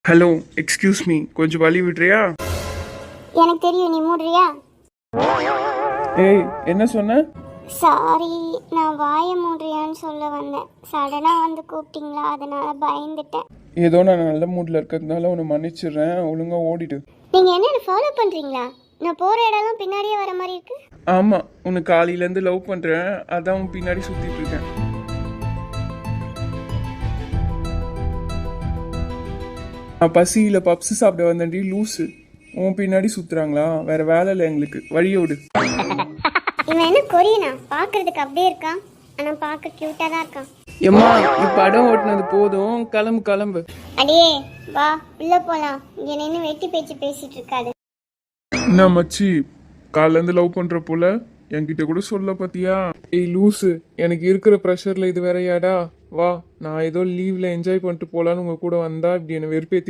Hello, excuse me, கொஞ்சம் வழி விடுறியா? எனக்கு தெரியும், நீ மூடுறியா? ஏய், என்ன சொன்ன? சாரி, நான் வாயை மூடுறியான்னு சொல்ல வந்தேன். சடனாக வந்து கூப்பிட்டீங்களா, அதனால பயந்துட்டேன். ஏதோ நான் நல்ல மூட்ல இருக்கிறதுனால உன்னை மன்னிச்சிடுறேன். ஒழுங்கா ஓடிடு. நீங்கள் என்ன ஃபாலோ பண்ணுறீங்களா? நான் போகிற இடம்லாம் பின்னாடியே வர மாதிரி இருக்கு. ஆமா, உன்னை காலையிலேருந்து லவ் பண்றேன், அதான் உன் பின்னாடி சுத்திட்டு இருக்கேன். நான் பசியில பப்ஸ் சாப்பிட வந்தேன்டி லூசு. உன் பின்னாடி சுத்துறாங்களா? வேற வேலை இல்லை எங்களுக்கு. வழிய விடு. இவன் என்ன கொரியனா? பார்க்கறதுக்கு அப்படியே இருக்கான், ஆனால் பார்க்க க்யூட்டாக தான் இருக்கான். எம்மா, நீ படம் ஓட்டுனது போதும், கிளம்பு கிளம்பு. அடியே வா, உள்ளே போகலாம். இங்கே நின்று வெட்டி பேச்சு பேசிட்டு இருக்காது. என்ன மச்சி, காலையிலேருந்து லவ் பண்ற போல என்கிட்ட கூட சொல்ல பாத்தியா? ஏய் லூசு, எனக்கு இருக்கிற ப்ரெஷர்ல இது வேறையாடா? வா, நான் ஏதோ லீவ்ல என்ஜாய் பண்ணிட்டு போலான்னு உங்க கூட வந்தா இப்படி என்னை வெறுப்பேத்திட்டு